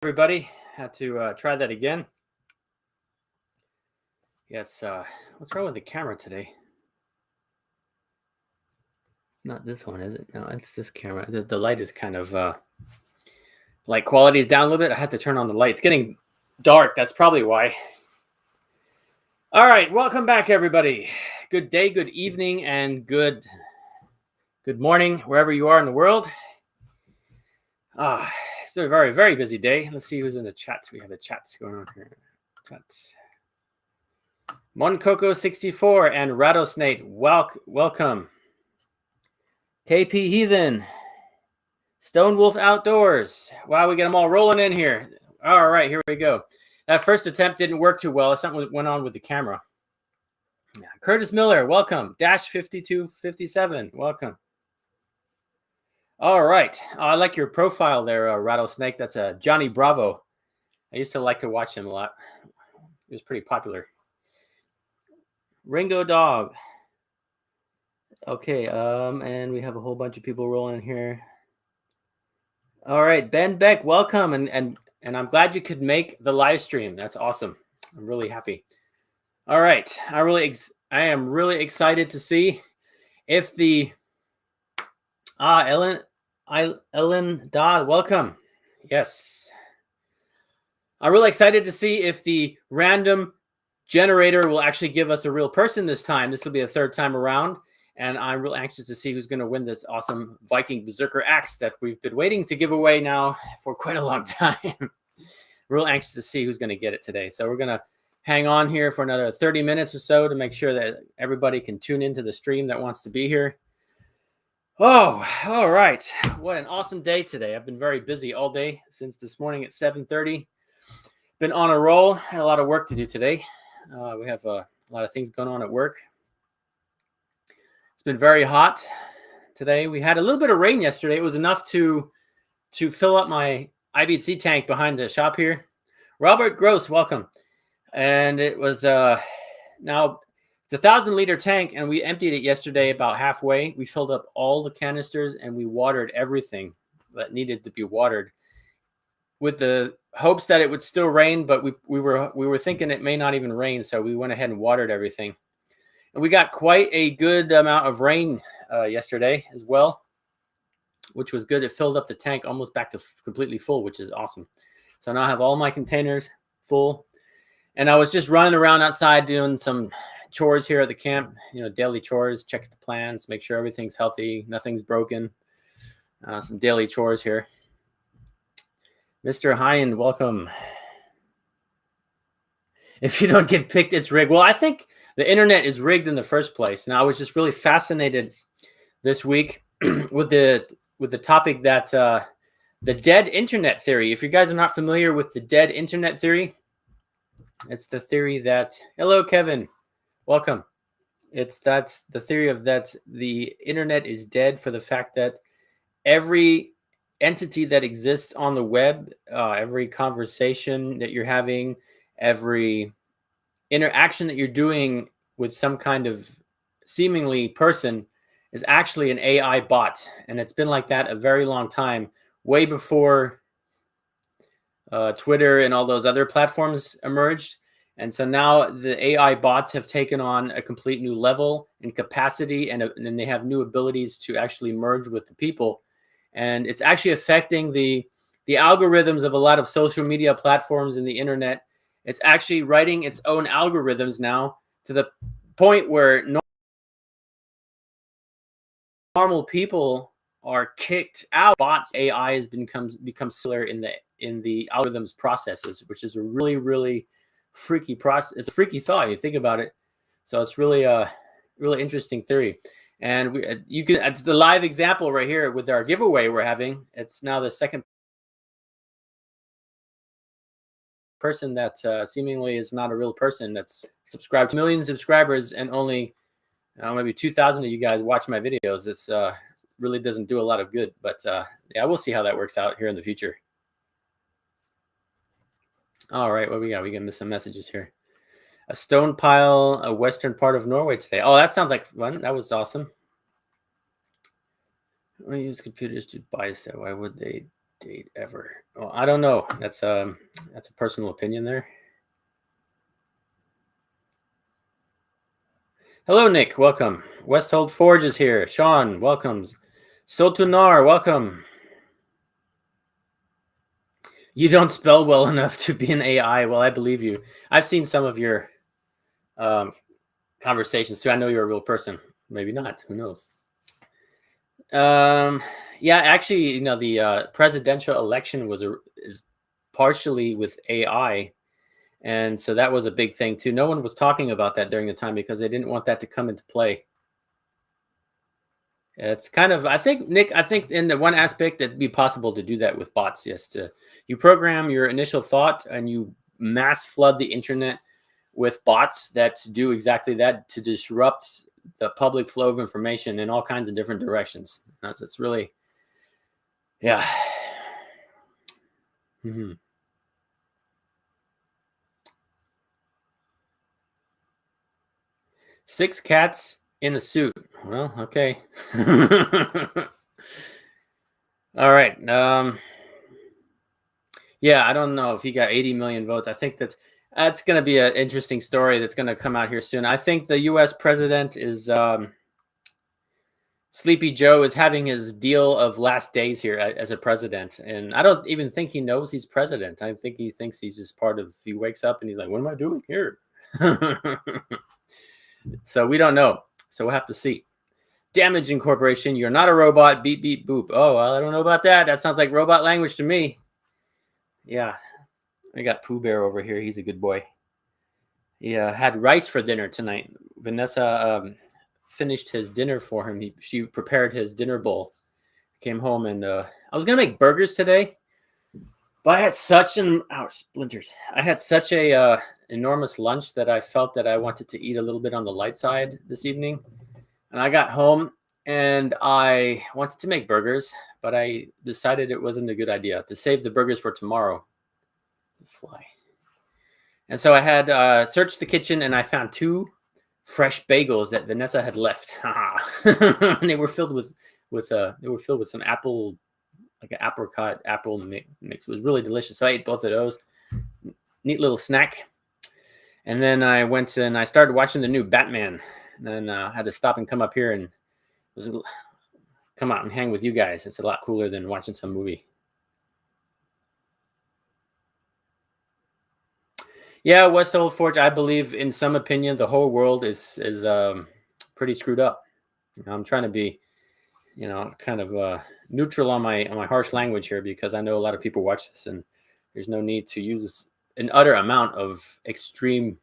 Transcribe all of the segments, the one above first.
Everybody. Had to try that again. Yes, what's wrong with the camera today? It's not this one, is it? No, it's this camera. The light is kind of, light quality is down a little bit. I had to turn on the light. It's getting dark. That's probably why. All right, welcome back, everybody. Good day, good evening, and good morning, wherever you are in the world. It's been a very, very busy day. Let's see who's in the chats. We have the chats going on here. Chats. Moncoco64 and Rattlesnake, welcome. KP Heathen, Stone Wolf Outdoors. Wow, we get them all rolling in here. All right, here we go. That first attempt didn't work too well. Something went on with the camera. Curtis Miller, welcome. Dash 5257, welcome. All right. I like your profile there, Rattlesnake. That's Johnny Bravo. I used to like to watch him a lot. He was pretty popular. Ringo Dog. Okay, and we have a whole bunch of people rolling in here. All right, Ben Beck, welcome, and I'm glad you could make the live stream. That's awesome. I'm really happy. All right, I am really excited to see if the Ellen Dodd, welcome. Yes, I'm really excited to see if the random generator will actually give us a real person this time. This will be the third time around. And I'm real anxious to see who's going to win this awesome Viking Berserker axe that we've been waiting to give away now for quite a long time. Real anxious to see who's going to get it today. So we're going to hang on here for another 30 minutes or so to make sure that everybody can tune into the stream that wants to be here. Oh, all right. What an awesome day today. I've been very busy all day since this morning at 7:30. Been on a roll. Had a lot of work to do today. We have a lot of things going on at work. It's been very hot today. We had a little bit of rain yesterday. It was enough to fill up my IBC tank behind the shop here. Robert Gross, welcome. And it was now it's a 1,000-liter tank, and we emptied it yesterday about halfway. We filled up all the canisters and we watered everything that needed to be watered, with the hopes that it would still rain. But we were thinking it may not even rain, so we went ahead and watered everything. And we got quite a good amount of rain yesterday as well, which was good. It filled up the tank almost back to completely full, which is awesome. So now I have all my containers full. And I was just running around outside doing some chores here at the camp, daily chores, check the plants, make sure everything's healthy, nothing's broken. Some daily chores here. Mr. Hyen, welcome. If you don't get picked, it's rigged. Well, I think the internet is rigged in the first place. And I was just really fascinated this week with the topic that the dead internet theory. If you guys are not familiar with the dead internet theory, it's the theory that, hello, Kevin, welcome. That's the theory of that the internet is dead for the fact that every entity that exists on the web, every conversation that you're having, every interaction that you're doing with some kind of seemingly person is actually an AI bot. And it's been like that a very long time, way before Twitter and all those other platforms emerged. And so now the AI bots have taken on a complete new level in capacity, and they have new abilities to actually merge with the people. And it's actually affecting the algorithms of a lot of social media platforms and the internet. It's actually writing its own algorithms now, to the point where normal people are kicked out. Bots, AI has become similar in the algorithms processes, which is a really, really freaky process. It's a freaky thought. You think about it. So it's really a really interesting theory. And it's the live example right here with our giveaway we're having. It's now the second person that seemingly is not a real person that's subscribed to million subscribers, and only maybe 2,000 of you guys watch my videos. This really doesn't do a lot of good, but yeah, we'll see how that works out here in the future. All right, what we got? We can miss some messages here. A stone pile, a western part of Norway today. Oh, that sounds like fun. That was awesome. We use computers to buy stuff. Why would they date ever. Well, I don't know. That's a personal opinion there. Hello, Nick. Welcome. Westhold Forge is here. Sean, welcomes. Sotunar, welcome. You don't spell well enough to be an AI. Well, I believe you. I've seen some of your um, conversations too. I know you're a real person. Maybe not. Who knows? Yeah, actually, the presidential election is partially with AI, and so that was a big thing too. No one was talking about that during the time because they didn't want that to come into play. It's kind of, I think, Nick, I think in the one aspect it'd be possible to do that with bots. Yes, you program your initial thought and you mass flood the internet with bots that do exactly that to disrupt the public flow of information in all kinds of different directions. It's really, yeah. Mhm. 6 cats in a suit. Well, okay. All right. Yeah, I don't know if he got 80 million votes. I think that's going to be an interesting story that's going to come out here soon. I think the U.S. president is Sleepy Joe is having his deal of last days here as a president, and I don't even think he knows he's president. I think he thinks he's just part of. He wakes up and he's like, "What am I doing here?" So we don't know. So we'll have to see. Damage Incorporation, you're not a robot. Beep beep boop. Oh, well, I don't know about that. That sounds like robot language to me. Yeah, I got Pooh Bear over here. He's a good boy. He had rice for dinner tonight. Vanessa finished his dinner for him. She prepared his dinner bowl. Came home and I was gonna make burgers today, but I had such an splinters. I had such a enormous lunch that I felt that I wanted to eat a little bit on the light side this evening. And I got home and I wanted to make burgers, but I decided it wasn't a good idea to save the burgers for tomorrow. Fly. And so I had searched the kitchen and I found 2 fresh bagels that Vanessa had left. And they were filled with some apple, like an apricot apple mix. It was really delicious. So I ate both of those. Neat little snack. And then I went and I started watching the new Batman. And then I had to stop and come up here and come out and hang with you guys. It's a lot cooler than watching some movie. Yeah, West Old Forge. I believe, in some opinion, the whole world is pretty screwed up. I'm trying to be, kind of neutral on my harsh language here because I know a lot of people watch this, and there's no need to use an utter amount of extreme,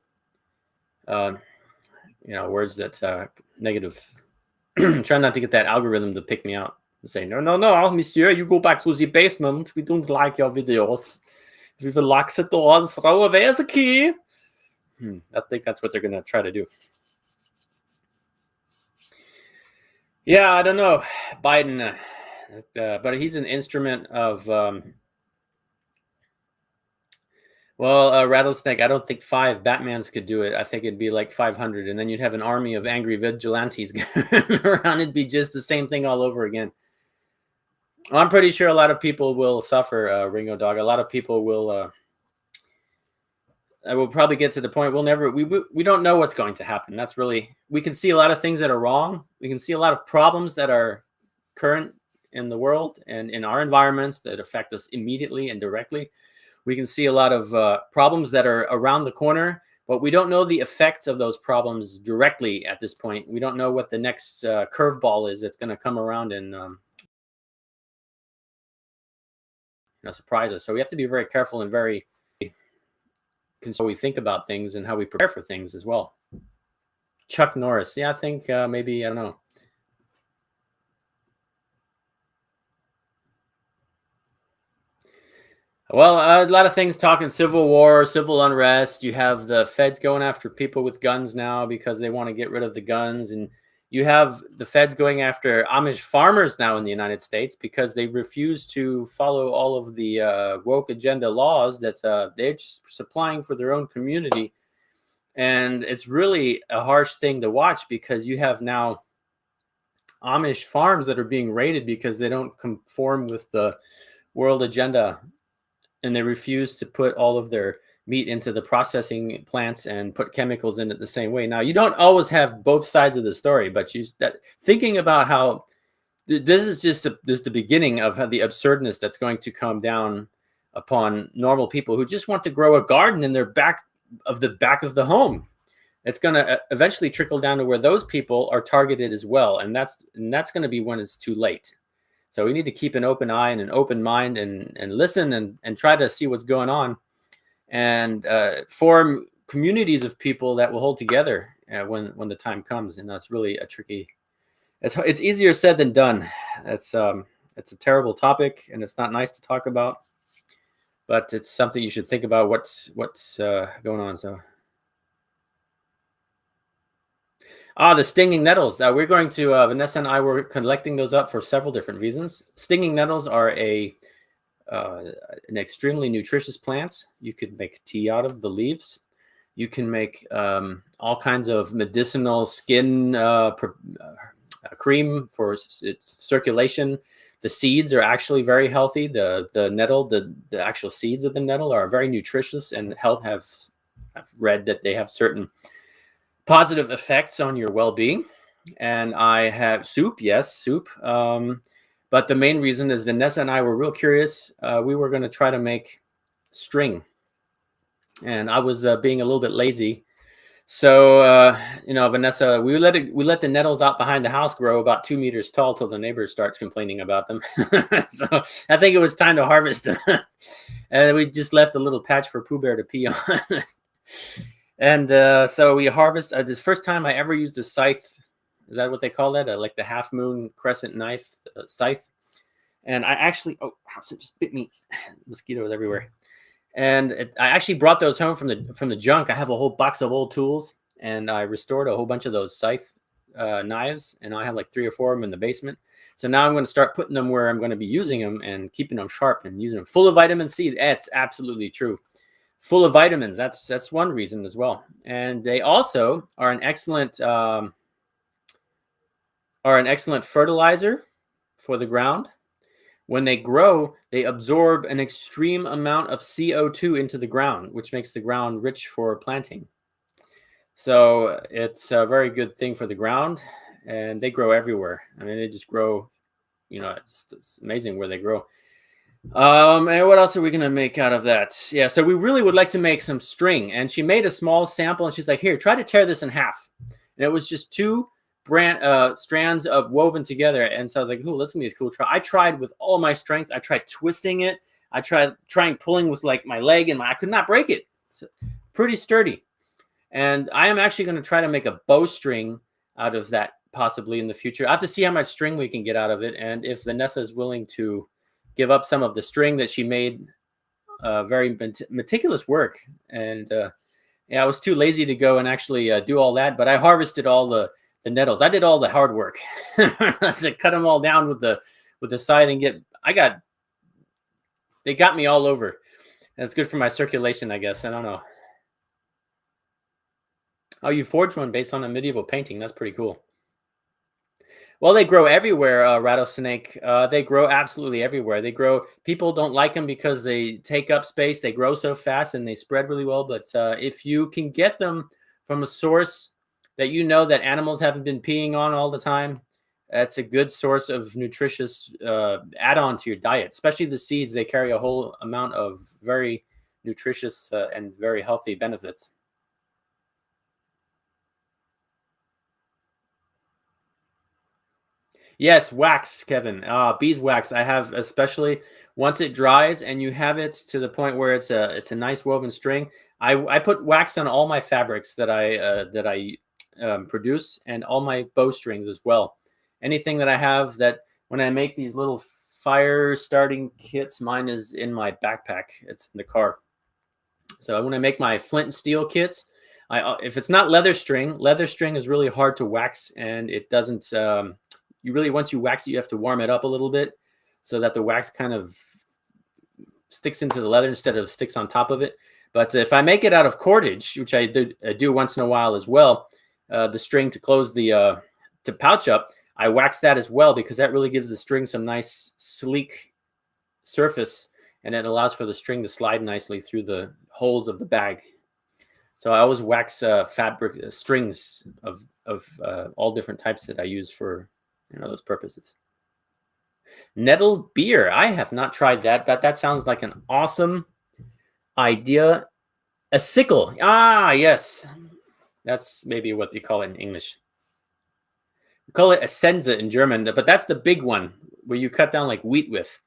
words that negative. Try not to get that algorithm to pick me out and say, no, monsieur, you go back to the basement. We don't like your videos. We will lock the door and throw away the key. I think that's what they're going to try to do. Yeah, I don't know. Biden, but he's an instrument of, Rattlesnake, I don't think 5 Batmans could do it. I think it'd be like 500, and then you'd have an army of angry vigilantes going around. It'd be just the same thing all over again. I'm pretty sure a lot of people will suffer, Ringo Dog. A lot of people will... I will probably get to the point we don't know what's going to happen. That's really, we can see a lot of things that are wrong. We can see a lot of problems that are current in the world and in our environments that affect us immediately and directly. We can see a lot of problems that are around the corner, but we don't know the effects of those problems directly at this point. We don't know what the next curveball is that's going to come around and surprise us. So we have to be very careful and very how we think about things and how we prepare for things as well. Chuck Norris. Yeah, I think maybe, I don't know. Well, a lot of things talking civil war, civil unrest. You have the feds going after people with guns now because they want to get rid of the guns. And you have the feds going after Amish farmers now in the United States because they refuse to follow all of the woke agenda laws that they're just supplying for their own community. And it's really a harsh thing to watch because you have now Amish farms that are being raided because they don't conform with the world agenda, and they refuse to put all of their meat into the processing plants and put chemicals in it the same way. Now, you don't always have both sides of the story, but thinking about how this is just the beginning of how the absurdness that's going to come down upon normal people who just want to grow a garden in their back of the home. It's going to eventually trickle down to where those people are targeted as well, and that's going to be when it's too late. So we need to keep an open eye and an open mind and listen and try to see what's going on, and form communities of people that will hold together when the time comes. And that's really a tricky. It's easier said than done. It's a terrible topic, and it's not nice to talk about, but it's something you should think about. What's going on? So. The stinging nettles. We're going to, Vanessa and I were collecting those up for several different reasons. Stinging nettles are an extremely nutritious plant. You could make tea out of the leaves. You can make all kinds of medicinal skin cream for its circulation. The seeds are actually very healthy. The nettle, the actual seeds of the nettle are very nutritious and I've read that they have certain positive effects on your well-being. And I have soup. But the main reason is Vanessa and I were real curious. We were going to try to make string, and I was being a little bit lazy. So Vanessa, we let the nettles out behind the house grow about 2 meters tall till the neighbors starts complaining about them. So I think it was time to harvest them, and we just left a little patch for Pooh Bear to pee on. And so we harvest. This first time I ever used a scythe. Is that what they call that? Like the half moon crescent knife scythe. And I actually, it just bit me. Mosquitoes everywhere. And I actually brought those home from the junk. I have a whole box of old tools, and I restored a whole bunch of those scythe knives. And I have like 3 or 4 of them in the basement. So now I'm going to start putting them where I'm going to be using them and keeping them sharp and using them full of vitamin C. That's absolutely true. Full of vitamins. That's one reason as well. And they also are an excellent fertilizer for the ground. When they grow, they absorb an extreme amount of CO2 into the ground, which makes the ground rich for planting. So it's a very good thing for the ground, and they grow everywhere. I mean, they just grow, it's amazing where they grow. And what else are we going to make out of that? Yeah, so we really would like to make some string. And she made a small sample, and she's like, here, try to tear this in half. And it was just 2 strands of woven together. And so I was like, ooh, that's going to be a cool try. I tried with all my strength. I tried twisting it. I tried pulling with like my leg, and I could not break it. It's pretty sturdy. And I am actually going to try to make a bowstring out of that possibly in the future. I have to see how much string we can get out of it. And if Vanessa is willing to give up some of the string that she made, very meticulous work. And I was too lazy to go and actually do all that, but I harvested all the nettles. I did all the hard work. I cut them all down with the scythe and they got me all over. And it's good for my circulation, I guess. I don't know. Oh, you forged one based on a medieval painting. That's pretty cool. Well, they grow everywhere, rattlesnake. They grow absolutely everywhere. People don't like them because they take up space. They grow so fast and they spread really well. But if you can get them from a source that that animals haven't been peeing on all the time, that's a good source of nutritious add-on to your diet. Especially the seeds. They carry a whole amount of very nutritious and very healthy benefits. Yes, wax, Kevin. Beeswax. I have, especially once it dries and you have it to the point where it's a nice woven string. I put wax on all my fabrics that I produce, and all my bowstrings as well. Anything that I have, that when I make these little fire starting kits, mine is in my backpack. It's in the car. So when I make my flint and steel kits, if it's not leather string is really hard to wax, and it doesn't. Once you wax it, you have to warm it up a little bit so that the wax kind of sticks into the leather instead of sticks on top of it. But if I make it out of cordage, which I do once in a while as well, the string to close to pouch up, I wax that as well, because that really gives the string some nice sleek surface, and it allows for the string to slide nicely through the holes of the bag. So I always wax fabric strings of all different types that I use for those purposes. Nettle beer. I have not tried that, but that sounds like an awesome idea. A sickle. Ah, yes. That's maybe what they call it in English. We call it a Sense in German, but that's the big one where you cut down like wheat with.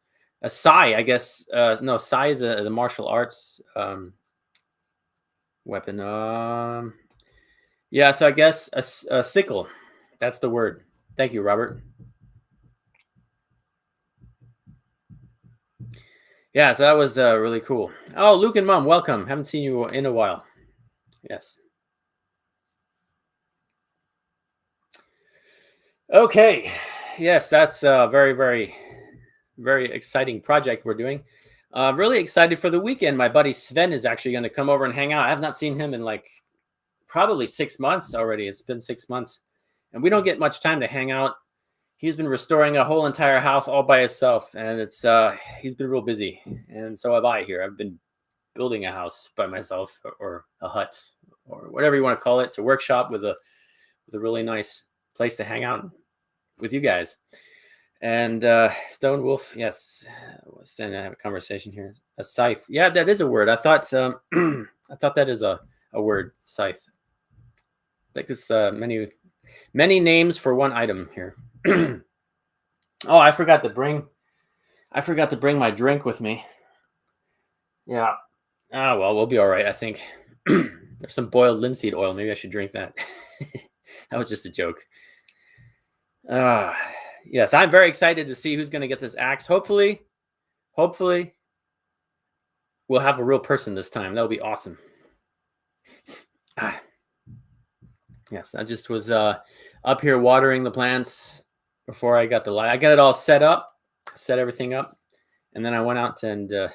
A sai, I guess. No, sai is the martial arts weapon. Yeah, so I guess a sickle. That's the word. Thank you, Robert. Yeah, so that was really cool. Oh, Luke and Mom, welcome. Haven't seen you in a while. Yes. Okay. Yes, that's a very, very, very exciting project we're doing. Really excited for the weekend. My buddy Sven is actually going to come over and hang out. I have not seen him in like probably 6 months already. It's been 6 months. And we don't get much time to hang out. He's been restoring a whole entire house all by himself. And it's he's been real busy. And so have I here. I've been building a house by myself, or a hut, or whatever you want to call it. It's a workshop with a really nice place to hang out with you guys. And Stone Wolf, yes, let's stand and have a conversation here. A scythe, yeah, that is a word. I thought I thought that is a word, scythe. I think it's many names for one item here. Oh, I forgot to bring my drink with me. Yeah. Ah, well, we'll be all right, I think. There's some boiled linseed oil. Maybe I should drink that. That was just a joke. Yes, I'm very excited to see who's going to get this axe. Hopefully, we'll have a real person this time. That'll be awesome. Yes, I just was up here watering the plants before I got the light. I got it all set everything up, and then I went out and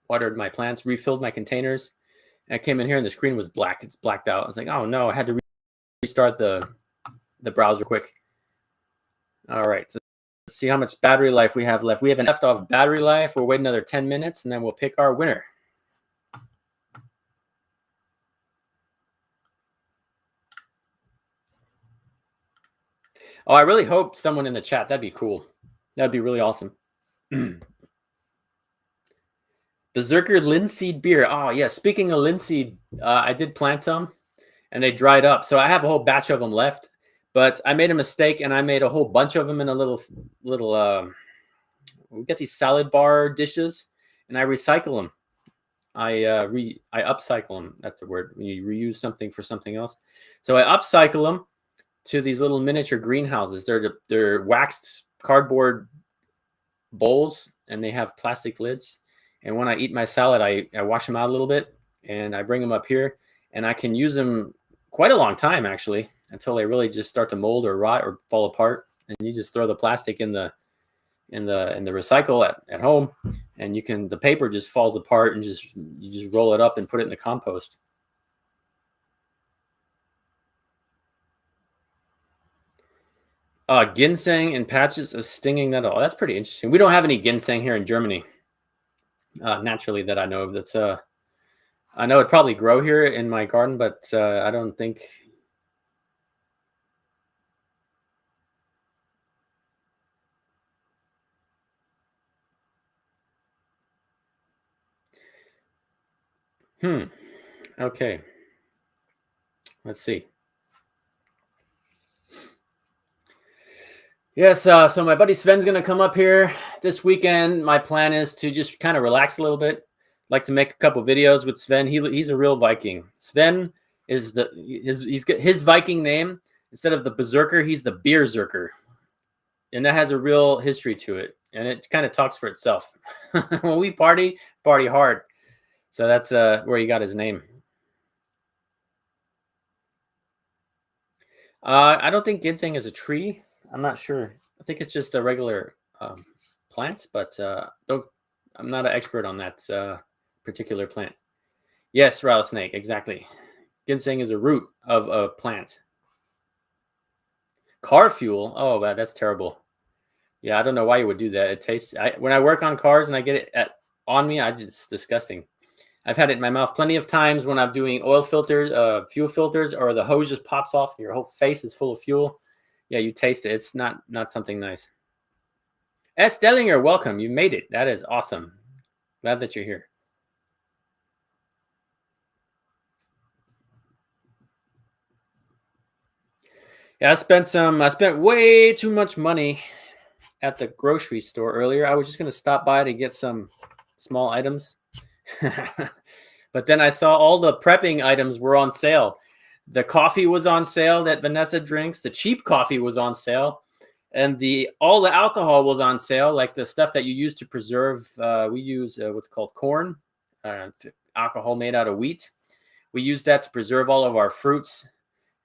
watered my plants, refilled my containers. And I came in here and the screen was black. It's blacked out. I was like, oh no, I had to restart the browser quick. All right, so let's see how much battery life we have left. We have an left off battery life. We'll wait another 10 minutes and then we'll pick our winner. Oh, I really hope someone in the chat. That'd be cool. That'd be really awesome. Berserker linseed beer. Oh, yeah. Speaking of linseed, I did plant some and they dried up. So I have a whole batch of them left, but I made a mistake and I made a whole bunch of them in a little we get these salad bar dishes and I recycle them. I upcycle them. That's the word. When you reuse something for something else. So I upcycle them to these little miniature greenhouses. They're waxed cardboard bowls and they have plastic lids. And when I eat my salad, I wash them out a little bit and I bring them up here and I can use them quite a long time actually until they really just start to mold or rot or fall apart. And you just throw the plastic in the recycle at home and the paper just falls apart and you just roll it up and put it in the compost. Ginseng and patches of stinging nettle. Oh, that's pretty interesting. We don't have any ginseng here in Germany. Naturally that I know of. That's I know it probably grow here in my garden, but I don't think. Okay. Let's see. Yes, so my buddy Sven's going to come up here this weekend. My plan is to just kind of relax a little bit. I'd like to make a couple videos with Sven. He's a real Viking. Sven is he's got his Viking name. Instead of the Berserker, he's the Beerzerker. And that has a real history to it. And it kind of talks for itself. When we party hard. So that's where he got his name. I don't think ginseng is a tree. I'm not sure. I think it's just a regular plant, but I'm not an expert on that particular plant. Yes, rattlesnake, exactly. Ginseng is a root of a plant. Car fuel. Oh, that's terrible. Yeah, I don't know why you would do that. It tastes. When I work on cars and I get it on me, it's disgusting. I've had it in my mouth plenty of times when I'm doing oil filters, fuel filters, or the hose just pops off and your whole face is full of fuel. Yeah, you taste it. It's not something nice. S. Dellinger, welcome. You made it. That is awesome. Glad that you're here. Yeah, I spent way too much money at the grocery store earlier. I was just going to stop by to get some small items. But then I saw all the prepping items were on sale. The coffee was on sale that Vanessa drinks. The cheap coffee was on sale. And all the alcohol was on sale, like the stuff that you use to preserve. We use what's called corn. It's alcohol made out of wheat. We use that to preserve all of our fruits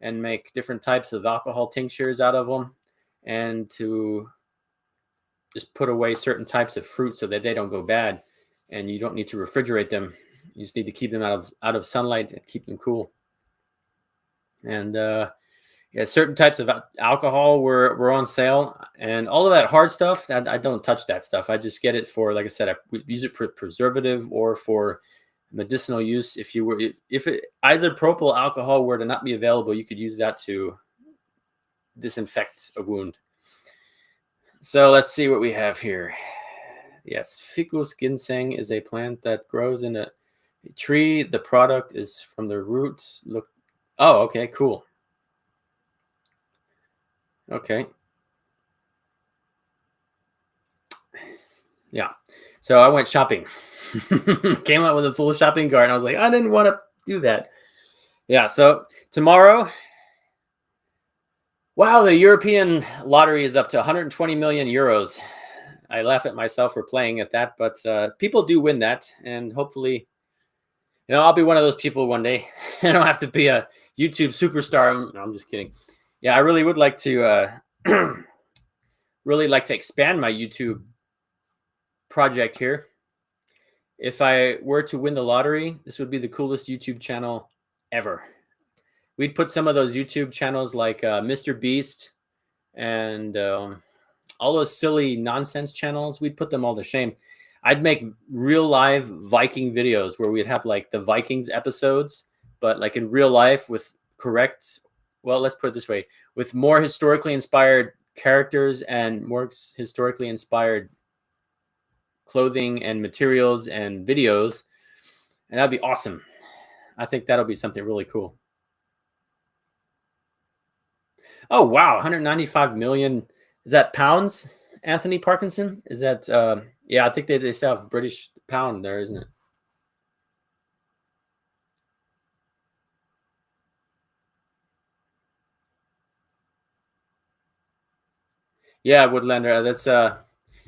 and make different types of alcohol tinctures out of them, and to just put away certain types of fruit so that they don't go bad. And you don't need to refrigerate them. You just need to keep them out of sunlight and keep them cool. And yeah, certain types of alcohol were on sale, and all of that hard stuff. I don't touch that stuff. I just get it for, like I said, I use it for preservative or for medicinal use. If either propyl alcohol were to not be available, you could use that to disinfect a wound. So let's see what we have here. Yes, ficus ginseng is a plant that grows in a tree. The product is from the roots. Look, oh, okay, cool. Okay. Yeah. So I went shopping. Came out with a full shopping cart, and I was like, I didn't want to do that. Yeah. So tomorrow, wow, the European lottery is up to 120 million euros. I laugh at myself for playing at that, but people do win that, and hopefully, I'll be one of those people one day. I don't have to be a YouTube superstar. No, I'm just kidding. Yeah, I really would like to really like to expand my YouTube project here. If I were to win the lottery, this would be the coolest YouTube channel ever. We'd put some of those YouTube channels like Mr. Beast and all those silly nonsense channels, we'd put them all to shame. I'd make real live Viking videos where we'd have like the Vikings episodes, but like in real life with let's put it this way, with more historically inspired characters and more historically inspired clothing and materials and videos. And that'd be awesome. I think that'll be something really cool. Oh, wow. 195 million. Is that pounds, Anthony Parkinson? Is that, yeah, I think they still have British pound there, isn't it? Yeah, Woodlander. That's,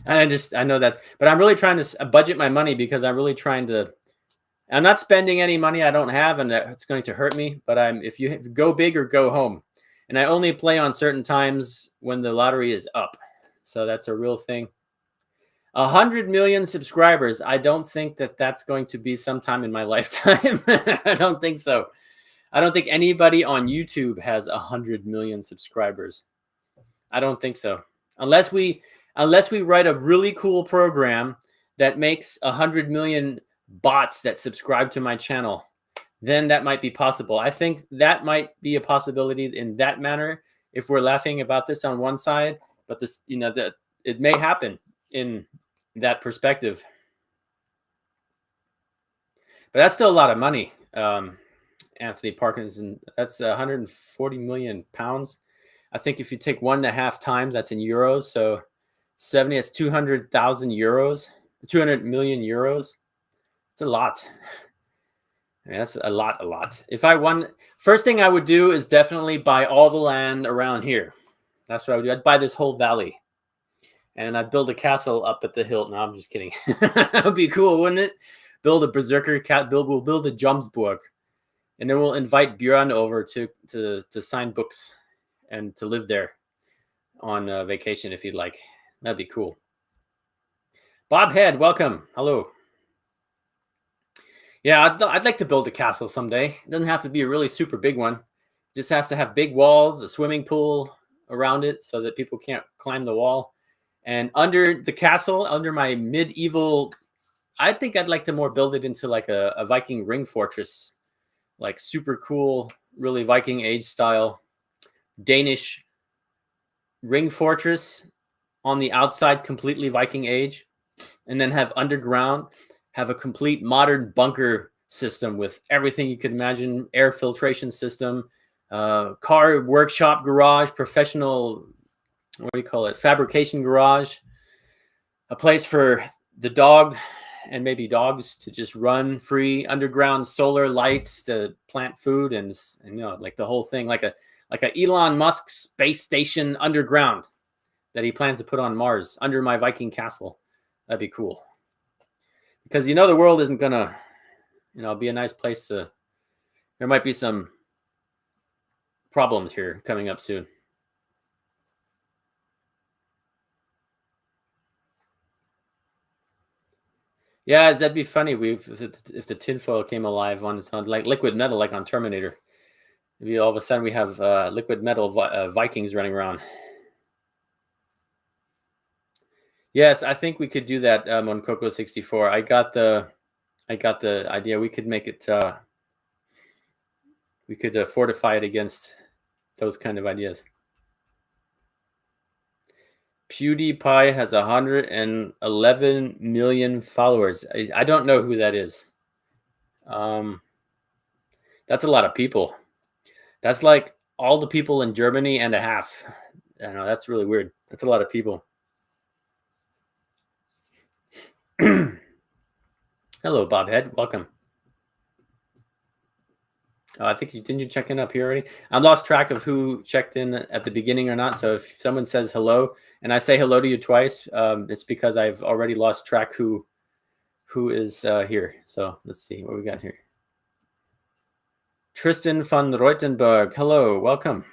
I know that, but I'm really trying to budget my money because I'm really trying to, I'm not spending any money I don't have, and it's going to hurt me, but if you go big or go home. And I only play on certain times when the lottery is up. So that's a real thing. 100 million subscribers. I don't think that's going to be sometime in my lifetime. I don't think so. I don't think anybody on YouTube has 100 million subscribers. I don't think so. Unless we write a really cool program that makes 100 million bots that subscribe to my channel, then that might be possible. I think that might be a possibility in that manner if we're laughing about this on one side, but this, it may happen in that perspective. But that's still a lot of money, Anthony Parkinson. That's 140 million pounds. I think if you take 1.5 times, that's in euros. So 70, that's 200,000 euros, 200 million euros. It's a lot. Yeah, that's a lot. If I won, first thing I would do is definitely buy all the land around here. That's what I would do. I'd buy this whole valley, and I'd build a castle up at the hill. No, I'm just kidding. That would be cool, wouldn't it? Build a berserker cat. We'll build a Jomsburg, and then we'll invite Björn over to sign books and to live there on vacation if you'd like. That'd be cool. Bob Head, welcome. Hello. Yeah, I'd like to build a castle someday. It doesn't have to be a really super big one. It just has to have big walls, a swimming pool around it so that people can't climb the wall. And under the castle, under my medieval, I think I'd like to more build it into like a Viking ring fortress, like super cool, really Viking age style Danish ring fortress on the outside, completely Viking age, and then have underground, have a complete modern bunker system with everything you could imagine, air filtration system, car workshop garage, professional, what do you call it, fabrication garage, a place for the dog and maybe dogs to just run free, underground solar lights to plant food, and like the whole thing, like a Elon Musk space station underground that he plans to put on Mars under my Viking castle. That'd be cool. Because the world isn't gonna, be a nice place to. There might be some problems here coming up soon. Yeah, that'd be funny. If the tinfoil came alive on its own, like liquid metal, like on Terminator. Maybe all of a sudden we have liquid metal Vikings running around. Yes, I think we could do that on Coco 64. I got the idea. We could make it. We could fortify it against those kind of ideas. PewDiePie has 111 million followers. I don't know who that is. That's a lot of people. That's like all the people in Germany and a half. I know, that's really weird. That's a lot of people. Hello, Bobhead. Welcome. I think didn't you check in up here already? I lost track of who checked in at the beginning or not. So if someone says hello and I say hello to you twice, it's because I've already lost track who is here. So let's see what we got here. Tristan van Reutenberg. Hello, welcome.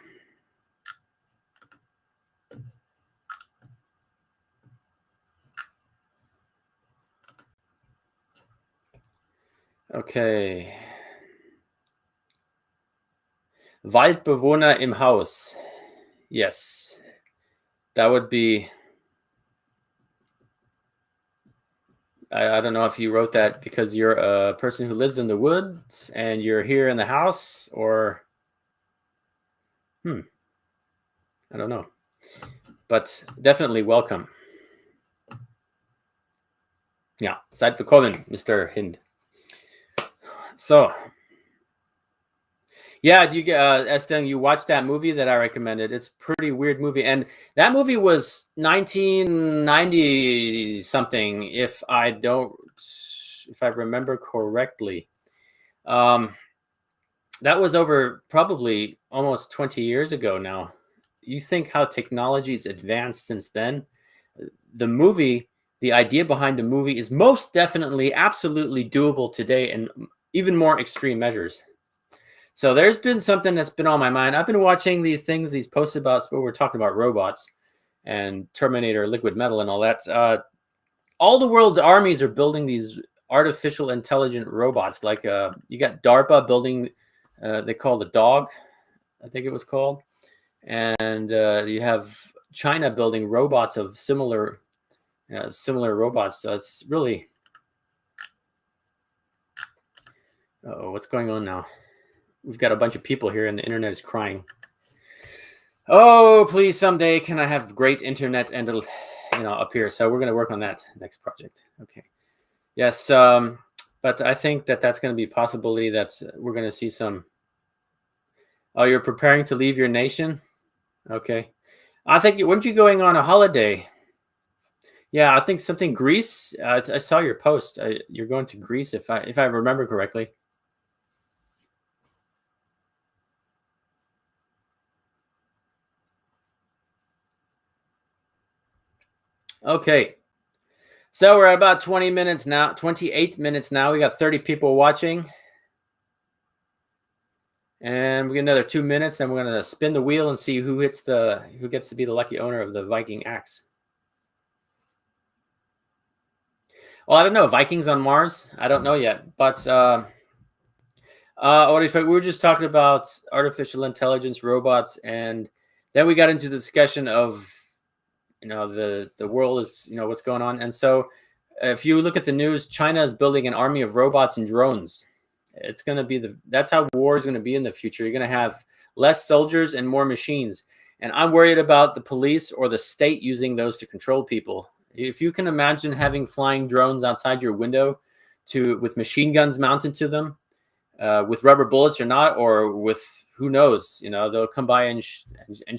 Okay. Waldbewohner im Haus. Yes. That would be. I don't know if you wrote that because you're a person who lives in the woods and you're here in the house, or I don't know. But definitely welcome. Yeah, seid willkommen, Mr. Hind. So, yeah, do you Estelle, you watched that movie that I recommended? It's a pretty weird movie, and that movie was 1990 something, if I remember correctly. That was over probably almost 20 years ago now. You think how technology's advanced since then? The movie, the idea behind the movie is most definitely absolutely doable today, and even more extreme measures. So there's been something that's been on my mind. I've been watching these posts about where we're talking about robots and Terminator, liquid metal, and all that. All the world's armies are building these artificial intelligent robots. Like you got DARPA building, they call the dog, I think it was called, and you have China building robots of similar robots. So it's really. What's going on now? We've got a bunch of people here and the internet is crying. Oh, please, someday can I have great internet and it'll, up here. So we're going to work on that next project. Okay. Yes. But I think that's going to be a possibility that we're going to see some. Oh, you're preparing to leave your nation? Okay. I think, weren't you going on a holiday? Yeah, I think something Greece. I saw your post. You're going to Greece, if I remember correctly. Okay. So we're at about 20 minutes now, 28 minutes now. We got 30 people watching. And we get another 2 minutes, then we're going to spin the wheel and see who gets to be the lucky owner of the Viking axe. Well, I don't know. Vikings on Mars? I don't know yet. But we were just talking about artificial intelligence, robots, and then we got into the discussion of the world is, what's going on. And so if you look at the news, China is building an army of robots and drones. It's going to be that's how war is going to be in the future. You're going to have less soldiers and more machines. And I'm worried about the police or the state using those to control people. If you can imagine having flying drones outside your window with machine guns mounted to them, with rubber bullets or not, or with, who knows, they'll come by and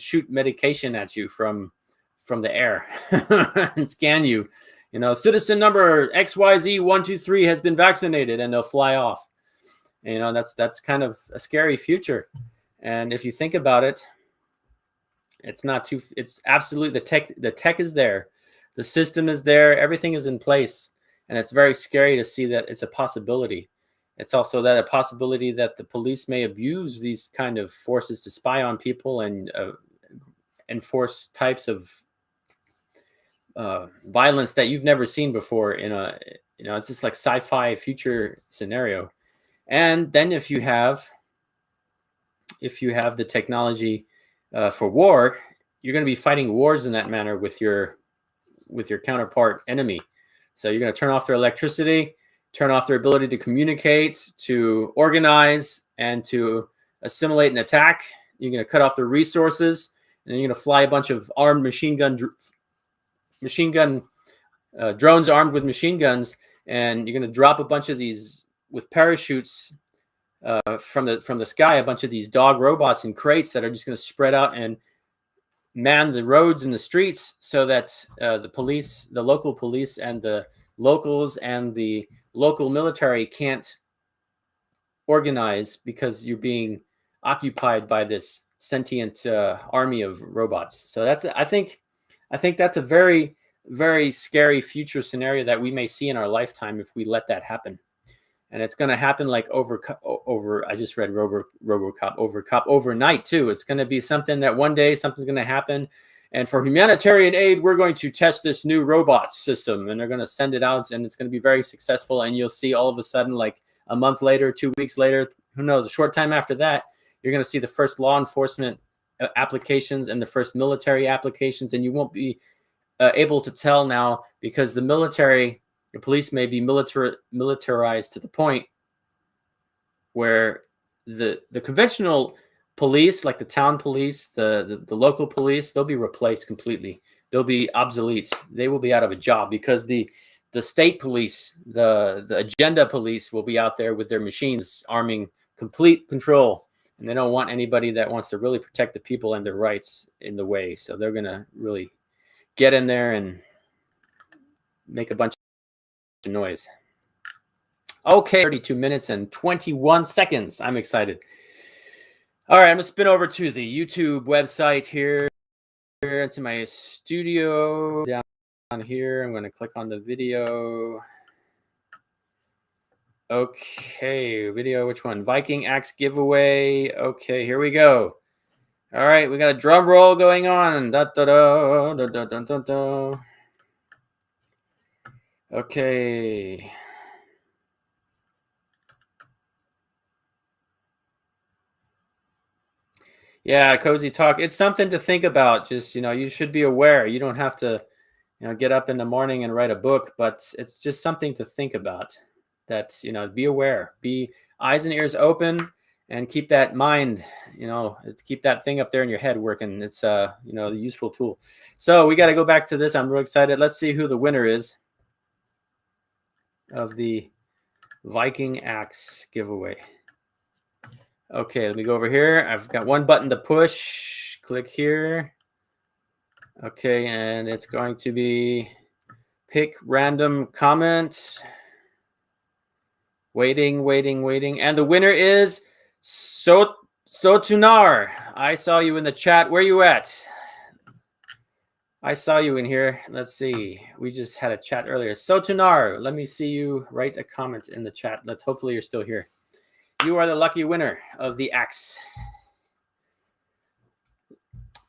shoot medication at you from the air and scan you. Citizen number XYZ123 has been vaccinated, and they'll fly off. That's kind of a scary future. And if you think about it, it's absolutely, the tech is there, the system is there, everything is in place, and it's very scary to see that it's a possibility. It's also a possibility that the police may abuse these kind of forces to spy on people and enforce types of violence that you've never seen before it's just like sci-fi future scenario. And then if you have the technology for war, you're going to be fighting wars in that manner with your counterpart enemy. So you're going to turn off their electricity, turn off their ability to communicate, to organize, and to assimilate and attack. You're going to cut off their resources, and you're going to fly a bunch of armed machine gun drones armed with machine guns, and you're going to drop a bunch of these with parachutes from the sky, a bunch of these dog robots in crates that are just going to spread out and man the roads and the streets, so that the local police and the locals and the local military can't organize, because you're being occupied by this sentient army of robots. So I think that's a very, very scary future scenario that we may see in our lifetime if we let that happen. And it's going to happen like I just read RoboCop overnight too. It's going to be something that one day something's going to happen. And for humanitarian aid, we're going to test this new robot system, and they're going to send it out, and it's going to be very successful. And you'll see all of a sudden, like a month later, 2 weeks later, who knows, a short time after that, you're going to see the first law enforcement applications and the first military applications. And you won't be able to tell now, because the police may be militarized to the point where the conventional police, like the town police, the local police, they'll be replaced completely. They'll be obsolete. They will be out of a job, because the state police, the agenda police, will be out there with their machines arming complete control. And they don't want anybody that wants to really protect the people and their rights in the way. So they're going to really get in there and make a bunch of noise. Okay, 32 minutes and 21 seconds. I'm excited. All right, I'm going to spin over to the YouTube website here. To my studio down here. I'm going to click on the video. Okay, video, which one? Viking axe giveaway. Okay, here we go. All right, we got a drum roll going on. Da, da, da, da, da, da, da, da. Okay. Yeah, cozy talk. It's something to think about. Just, you should be aware. You don't have to, get up in the morning and write a book, but it's just something to think about. That, be aware, be eyes and ears open, and keep that mind, keep that thing up there in your head working. It's a useful tool. So we got to go back to this. I'm real excited. Let's see who the winner is of the Viking axe giveaway. Okay, let me go over here. I've got one button to push. Click here. Okay, and it's going to be pick random comment. Waiting. And the winner is Sotunar. I saw you in the chat. Where you at? I saw you in here. Let's see. We just had a chat earlier. Sotunar, let me see you write a comment in the chat. Hopefully you're still here. You are the lucky winner of the axe.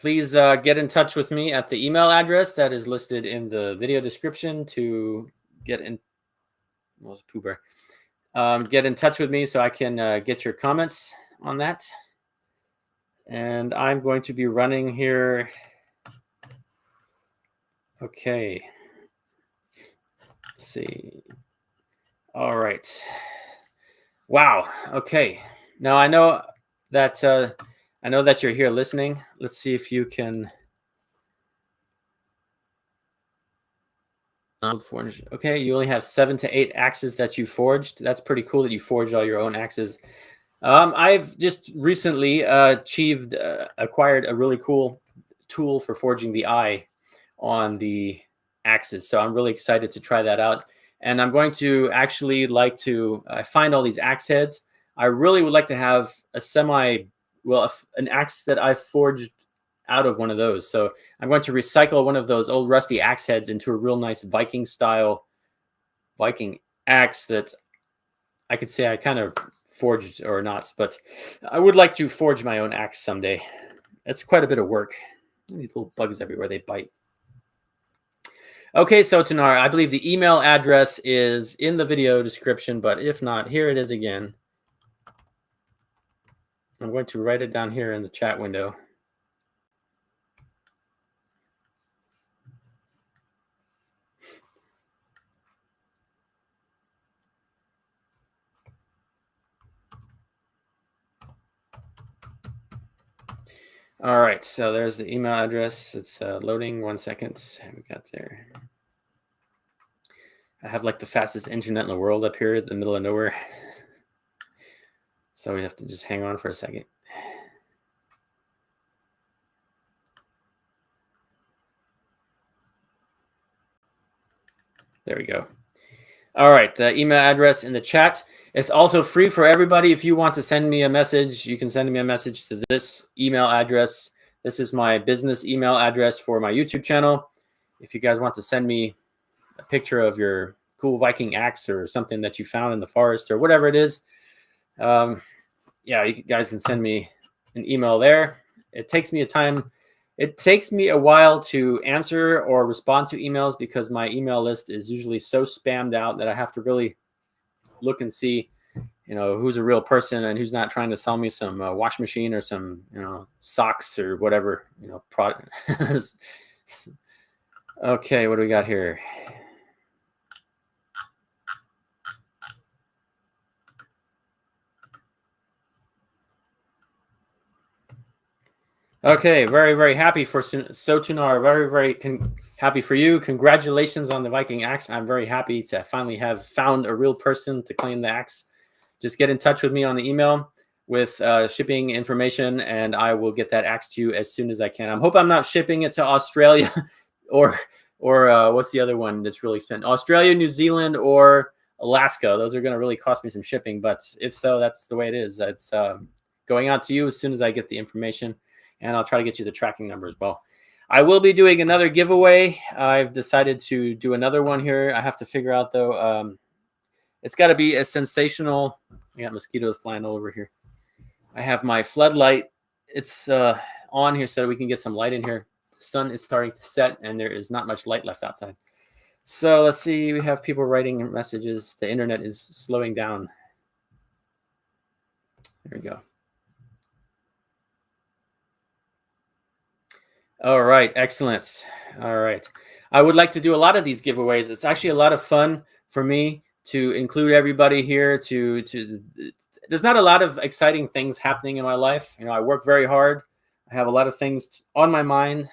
Please get in touch with me at the email address that is listed in the video description to get in. Get in touch with me so I can get your comments on that. And I'm going to be running here Okay. Let's see. All right. Wow. Okay. Now I know that you're here listening. Let's see if you can. Okay, you only have 7 to 8 axes that you forged. That's pretty cool that you forged all your own axes. I've just recently acquired a really cool tool for forging the eye on the axes. So I'm really excited to try that out. And I'm going to actually like to find all these axe heads. I really would like to have an axe that I forged out of one of those. So I'm going to recycle one of those old rusty axe heads into a real nice Viking style Viking axe that I could say I kind of forged or not, but I would like to forge my own axe someday. It's quite a bit of work. These little bugs everywhere, they bite. Okay, so Tanar, I believe the email address is in the video description, but if not, here it is again. I'm going to write it down here in the chat window. All right, so there's the email address. It's loading. 1 second. We got there. I have like the fastest internet in the world up here in the middle of nowhere. So we have to just hang on for a second. There we go. All right, the email address in the chat. It's also free for everybody. If you want to send me a message, you can send me a message to this email address. This is my business email address for my YouTube channel. If you guys want to send me a picture of your cool Viking axe or something that you found in the forest or whatever it is, yeah, you guys can send me an email there. It takes me a while to answer or respond to emails because my email list is usually so spammed out that I have to really look and see, who's a real person and who's not trying to sell me some wash machine or some, socks or whatever, product. Okay, what do we got here? Okay, very, very happy for Sotunar. Very, very happy for you. Congratulations on the Viking axe. I'm very happy to finally have found a real person to claim the axe. Just get in touch with me on the email with shipping information, and I will get that axe to you as soon as I can. I hope I'm not shipping it to Australia or what's the other one that's really expensive? Australia, New Zealand, or Alaska. Those are going to really cost me some shipping, but if so, that's the way it is. It's going out to you as soon as I get the information. And I'll try to get you the tracking number as well. I will be doing another giveaway. I've decided to do another one here. I have to figure out, though, it's got to be a sensational. I got mosquitoes flying all over here. I have my floodlight. It's on here so we can get some light in here. The sun is starting to set, and there is not much light left outside. So let's see. We have people writing messages. The internet is slowing down. There we go. All right, excellent. All right. I would like to do a lot of these giveaways. It's actually a lot of fun for me to include everybody here. There's not a lot of exciting things happening in my life. I work very hard. I have a lot of things on my mind,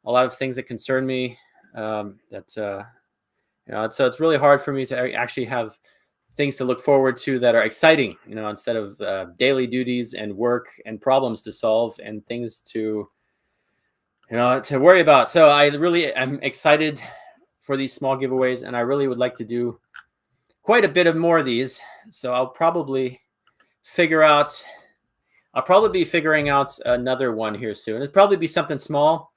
a lot of things that concern me. So it's really hard for me to actually have things to look forward to that are exciting, instead of daily duties and work and problems to solve and things to worry about. So I really am excited for these small giveaways, and I really would like to do quite a bit of more of these. So I'll probably be figuring out another one here soon. It'll probably be something small.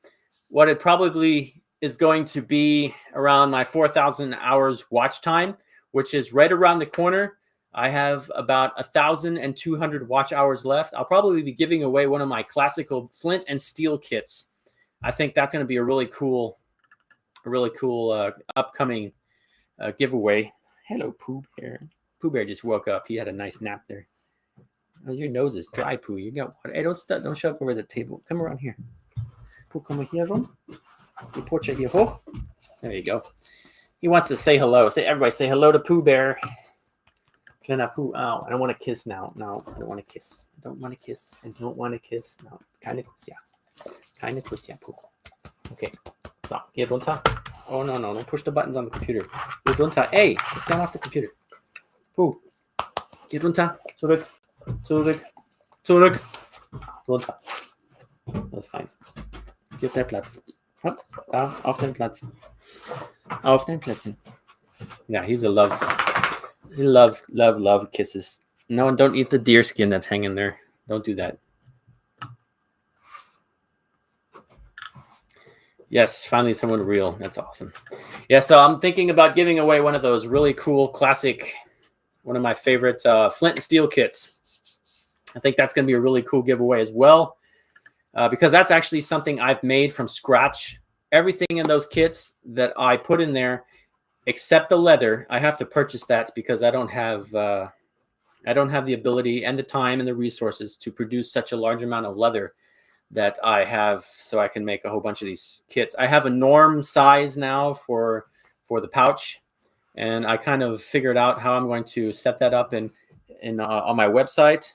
What it probably is going to be around my 4,000 hours watch time, which is right around the corner. I have about 1,200 watch hours left. I'll probably be giving away one of my classical flint and steel kits. I think that's going to be a really cool upcoming giveaway. Hello, Pooh Bear. Pooh Bear just woke up. He had a nice nap there. Oh, your nose is dry, Pooh. You got water. Hey, don't show up over the table. Come around here. Pooh, come here, Ron. You portrait here. Oh, there you go. He wants to say hello. Everybody say hello to Pooh Bear. Can I Pooh? Oh, I don't want to kiss now. No, I don't want to kiss. I don't want to kiss. I don't want to kiss. No, keine Kuss, ja. Keine Kuss, ja, Pooh. Okay. So, geh runter. Oh, no, no. Don't push the buttons on the computer. Geh runter. Hey, get down off the computer. Pooh. Geh runter. Zurück. Zurück. Zurück. Runter. Das ist fein. Hier ist der Platz. Hopp, da, auf den Platz. Auf den Plätzen. Yeah, he's a love. He love kisses. No, don't eat the deer skin that's hanging there. Don't do that. Yes, finally someone real. That's awesome. Yeah, so I'm thinking about giving away one of those really cool classic, one of my favorite flint and steel kits. I think that's going to be a really cool giveaway as well, because that's actually something I've made from scratch. Everything in those kits that I put in there, except the leather, I have to purchase that because I don't have the ability and the time and the resources to produce such a large amount of leather that I have, so I can make a whole bunch of these kits. I have a norm size now for the pouch, and I kind of figured out how I'm going to set that up in on my website.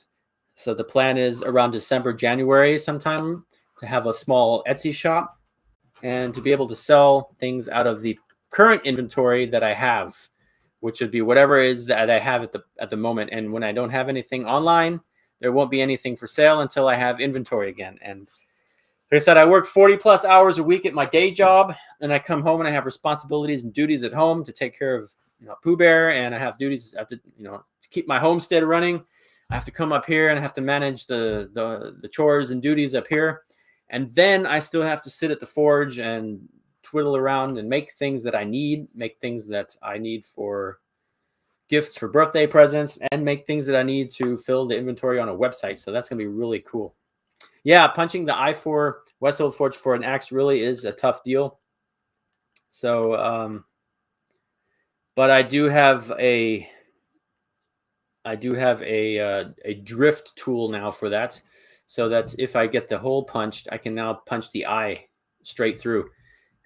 So the plan is around December, January sometime to have a small Etsy shop and to be able to sell things out of the current inventory that I have, which would be whatever it is that I have at the moment. And when I don't have anything online, there won't be anything for sale until I have inventory again. And like I said, I work 40 plus hours a week at my day job. Then I come home and I have responsibilities and duties at home to take care of, Pooh Bear, and I have duties to keep my homestead running. I have to come up here and I have to manage the chores and duties up here. And then I still have to sit at the forge and twiddle around and make things that I need, for gifts for birthday presents, and make things that I need to fill the inventory on a website. So that's going to be really cool. Yeah, punching the I-4 Westfield Forge for an axe really is a tough deal. So, but I do have a drift tool now for that, so that if I get the hole punched, I can now punch the eye straight through.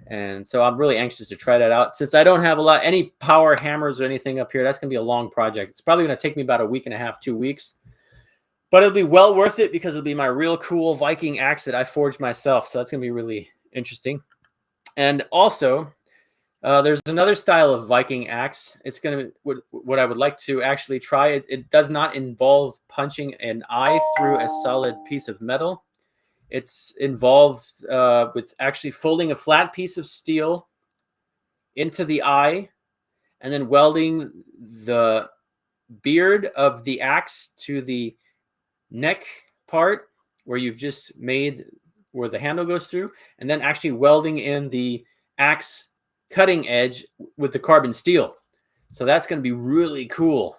And so I'm really anxious to try that out. Since I don't have any power hammers or anything up here, that's going to be a long project. It's probably going to take me about a week and a half, 2 weeks. But it'll be well worth it because it'll be my real cool Viking axe that I forged myself. So that's going to be really interesting. And also, there's another style of Viking axe. It's going to what I would like to actually try. It does not involve punching an eye through a solid piece of metal. It's involved with actually folding a flat piece of steel into the eye and then welding the beard of the axe to the neck part where you've just made where the handle goes through, and then actually welding in the axe cutting edge with the carbon steel. So that's going to be really cool.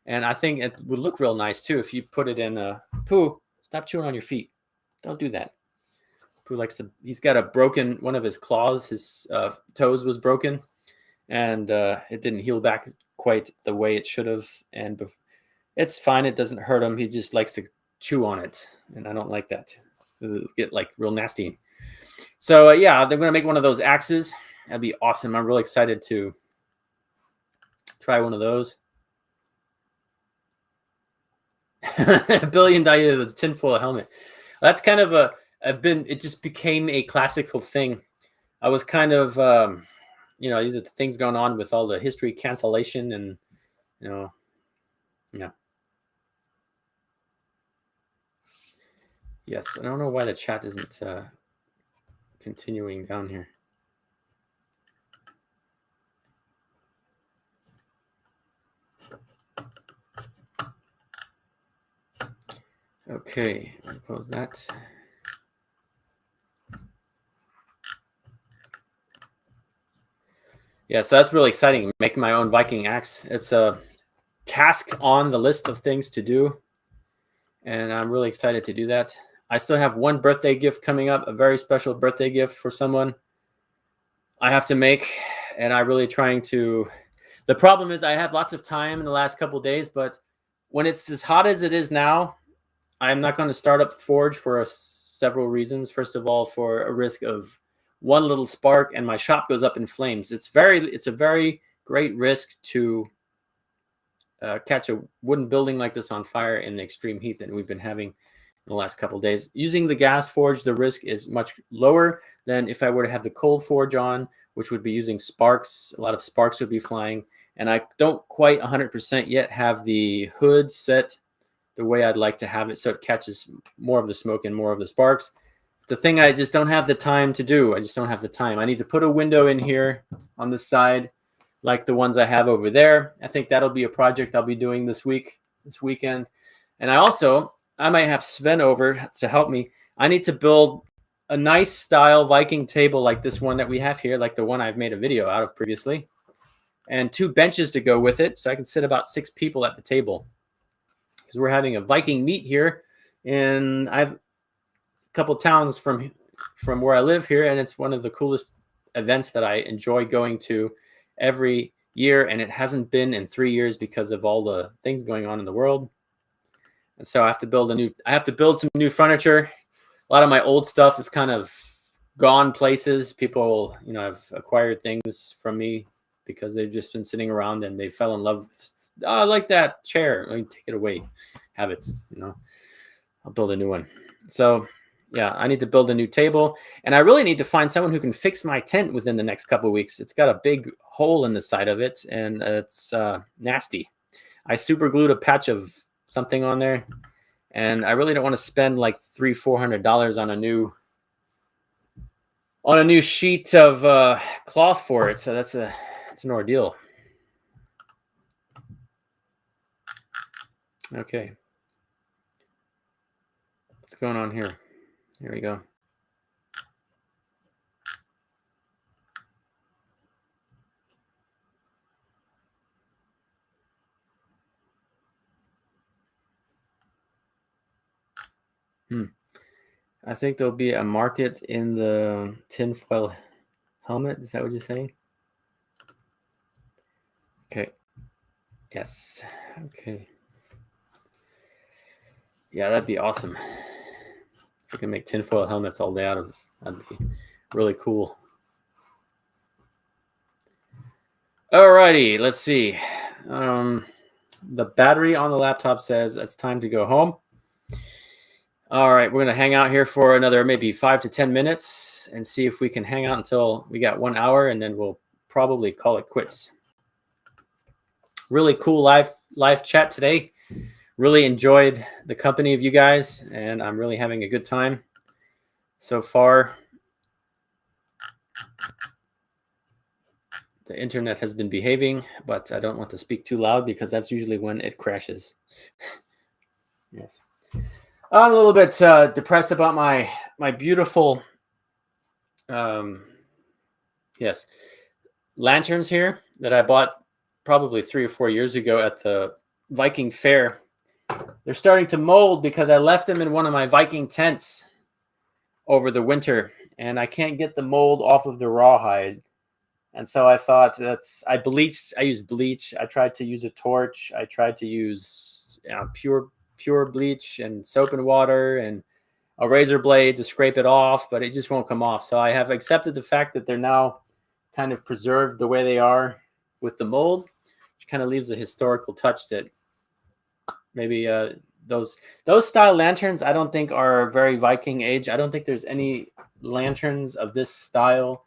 And I think it would look real nice too if you put it in a Pooh, stop chewing on your feet. Don't do that. Pooh likes to, he's got a broken, one of his claws, his toes was broken, and it didn't heal back quite the way it should have. And it's fine. It doesn't hurt him. He just likes to chew on it. And I don't like that. It'll get like real nasty. So yeah, they're going to make one of those axes. That'd be awesome. I'm really excited to try one of those. $1 billion with a tinfoil helmet. That's kind of it just became a classical thing. I was kind of, these are the things going on with all the history cancellation and, yeah. Yes, I don't know why the chat isn't continuing down here. Okay, I'll close that. Yeah, so that's really exciting, making my own Viking axe. It's a task on the list of things to do, and I'm really excited to do that. I still have one birthday gift coming up, a very special birthday gift for someone I have to make, and I'm really trying to. The problem is I have lots of time in the last couple of days, but when it's as hot as it is now, I'm not going to start up the forge for several reasons. First of all, for a risk of one little spark and my shop goes up in flames. It's a very great risk to catch a wooden building like this on fire in the extreme heat that we've been having in the last couple of days. Using the gas forge, the risk is much lower than if I were to have the cold forge on, which would be using sparks. A lot of sparks would be flying. And I don't quite 100% yet have the hood set the way I'd like to have it so it catches more of the smoke and more of the sparks. The thing I just don't have the time to do. I just don't have the time. I need to put a window in here on the side like the ones I have over there. I think that'll be a project I'll be doing this weekend. And I might have Sven over to help me. I need to build a nice style Viking table like this one that we have here, like the one I've made a video out of previously, and 2 benches to go with it so I can sit about 6 people at the table. Because we're having a Viking meet here, and I've a couple towns from where I live here, and it's one of the coolest events that I enjoy going to every year, and it hasn't been in 3 years because of all the things going on in the world. And so I have to build some new furniture. A lot of my old stuff is kind of gone places. People, have acquired things from me because they've just been sitting around and they fell in love with, I like that chair. Let me take it away. Have it, I'll build a new one. So yeah, I need to build a new table, and I really need to find someone who can fix my tent within the next couple of weeks. It's got a big hole in the side of it, and it's nasty. I super glued a patch of something on there, and I really don't want to spend like $300-400 on a new sheet of cloth for it. So it's an ordeal. Okay, what's going on here? Here we go. I think there'll be a market in the tinfoil helmet. Is that what you're saying? Okay. Yes. Okay. Yeah, that'd be awesome. If we can make tinfoil helmets all day out of, that'd be really cool. Alrighty, let's see. The battery on the laptop says it's time to go home. All right, we're going to hang out here for another maybe 5 to 10 minutes and see if we can hang out until we got 1 hour, and then we'll probably call it quits. Really cool live chat today. Really enjoyed the company of you guys, and I'm really having a good time so far. The internet has been behaving, but I don't want to speak too loud because that's usually when it crashes. Yes. I'm a little bit depressed about my beautiful, lanterns here that I bought probably 3 or 4 years ago at the Viking fair. They're starting to mold because I left them in one of my Viking tents over the winter, and I can't get the mold off of the rawhide. And so I thought I used bleach. I tried to use a torch. I tried to use pure bleach and soap and water and a razor blade to scrape it off, but it just won't come off. So I have accepted the fact that they're now kind of preserved the way they are with the mold, which kind of leaves a historical touch that maybe those style lanterns I don't think are very Viking age. I don't think there's any lanterns of this style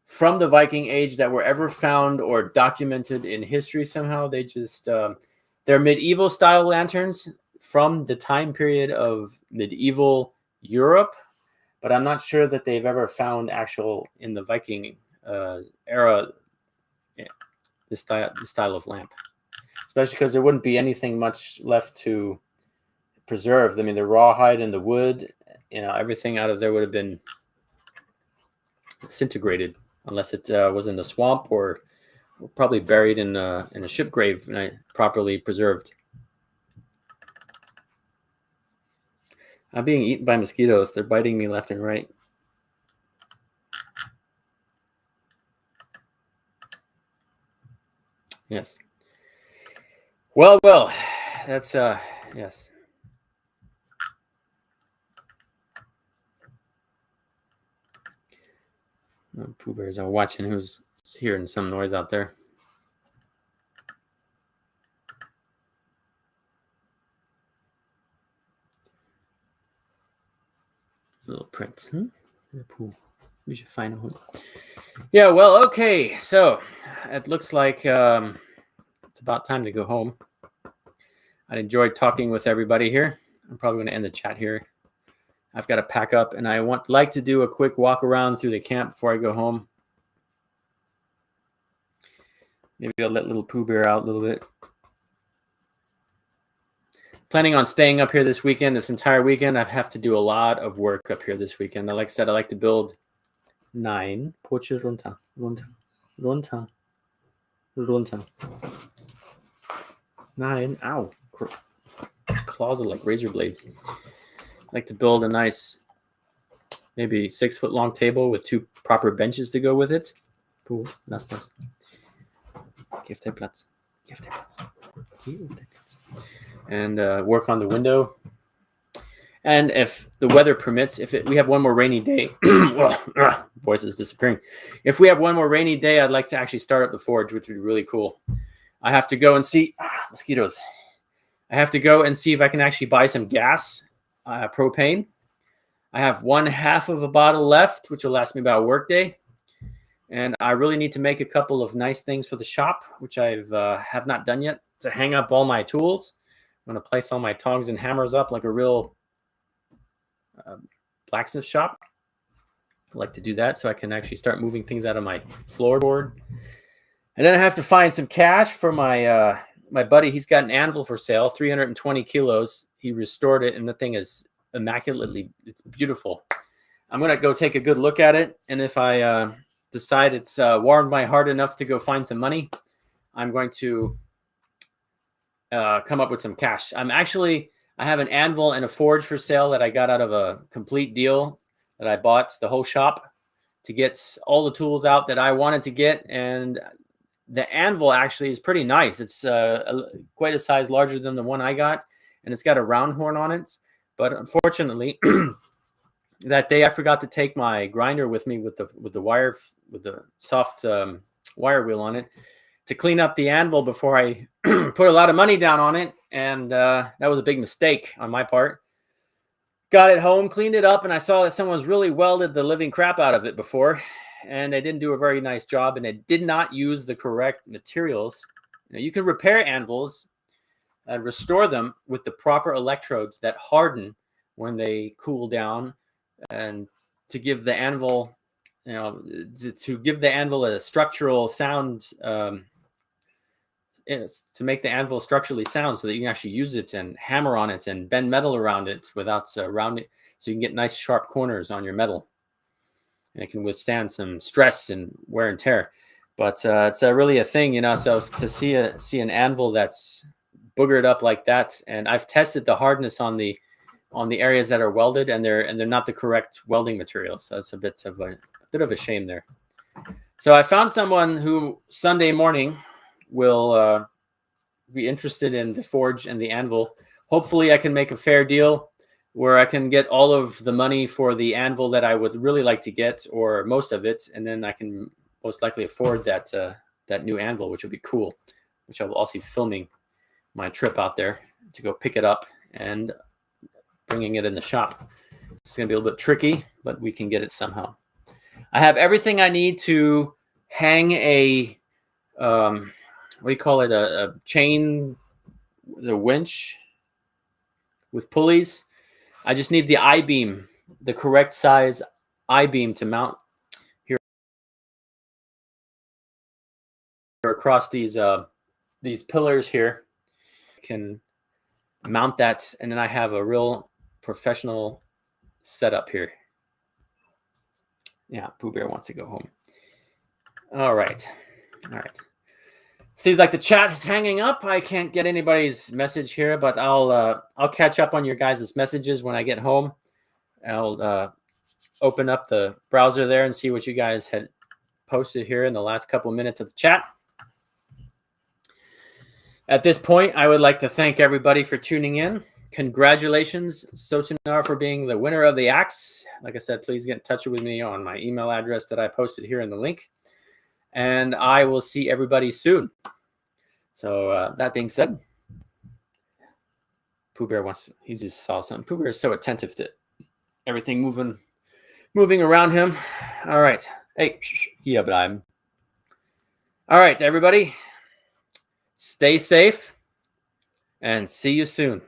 from the Viking age that were ever found or documented in history somehow. They just they're medieval style lanterns from the time period of medieval Europe, but I'm not sure that they've ever found actual in the Viking era this style of lamp, especially because there wouldn't be anything much left to preserve. I mean, the rawhide and the wood, everything out of there would have been disintegrated unless it was in the swamp or probably buried in a ship grave and properly preserved. I'm being eaten by mosquitoes. They're biting me left and right. Yes. Well, that's yes. Pooh Bears are watching who's hearing some noise out there. Little print. Pooh. We should find him. Yeah, well, okay. So it looks like it's about time to go home. I enjoyed talking with everybody here. I'm probably going to end the chat here. I've got to pack up, and I like to do a quick walk around through the camp before I go home. Maybe I'll let little Pooh Bear out a little bit. Planning on staying up here this weekend, this entire weekend. I have to do a lot of work up here this weekend. Like I said, I like to build 9 porches runter. 9. Ow. Claws are like razor blades. I like to build a nice, maybe 6-foot long table with 2 proper benches to go with it. Puh, lass das. Give their Platz. And work on the window. And if the weather permits, we have one more rainy day, voice is disappearing. If we have one more rainy day, I'd like to actually start up the forge, which would be really cool. I have to go and see mosquitoes. I have to go and see if I can actually buy some gas, propane. I have 1/2 of a bottle left, which will last me about a work day. And I really need to make a couple of nice things for the shop, which I have not done yet, to hang up all my tools. I'm going to place all my tongs and hammers up like a real blacksmith shop. I like to do that so I can actually start moving things out of my floorboard. And then I have to find some cash for my my buddy. He's got an anvil for sale, 320 kilos. He restored it, and the thing is immaculately, it's beautiful. I'm going to go take a good look at it, and if I decide it's warmed my heart enough to go find some money, I'm going to come up with some cash. I have an anvil and a forge for sale that I got out of a complete deal that I bought the whole shop to get all the tools out that I wanted to get. And the anvil actually is pretty nice. It's quite a size larger than the one I got, and it's got a round horn on it. But unfortunately, that day I forgot to take my grinder with me with the soft wire wheel on it to clean up the anvil before I put a lot of money down on it. And that was a big mistake on my part. Got it home, cleaned it up, and I saw that someone's really welded the living crap out of it before, and they didn't do a very nice job, and it did not use the correct materials. You can repair anvils and restore them with the proper electrodes that harden when they cool down, and to give the anvil, to give the anvil a structural sound, to make the anvil structurally sound so that you can actually use it and hammer on it and bend metal around it without rounding, so you can get nice sharp corners on your metal, and it can withstand some stress and wear and tear. But it's really a thing, so to see an anvil that's boogered up like that, and I've tested the hardness on the areas that are welded, and they're not the correct welding material, so it's a bit of a shame there. So I found someone who Sunday morning will be interested in the forge and the anvil. Hopefully I can make a fair deal where I can get all of the money for the anvil that I would really like to get, or most of it, and then I can most likely afford that new anvil, which would be cool, which I will also be filming my trip out there to go pick it up and bringing it in the shop. It's going to be a little bit tricky, but we can get it somehow. I have everything I need to hang a what do you call it? A chain, the winch with pulleys. I just need the I-beam, the correct size I-beam to mount here across these pillars here. I can mount that, and then I have a real professional setup here. Yeah, Pooh Bear wants to go home. All right. Seems like the chat is hanging up. I can't get anybody's message here, but I'll catch up on your guys' messages when I get home. I'll open up the browser there and see what you guys had posted here in the last couple minutes of the chat. At this point, I would like to thank everybody for tuning in. Congratulations, Sotunar, for being the winner of the axe. Like I said, please get in touch with me on my email address that I posted here in the link. And I will see everybody soon. So that being said, Pooh Bear he just saw something. Pooh Bear is so attentive to everything moving around him. All right. Hey, yeah, but I'm. All right, everybody. Stay safe and see you soon.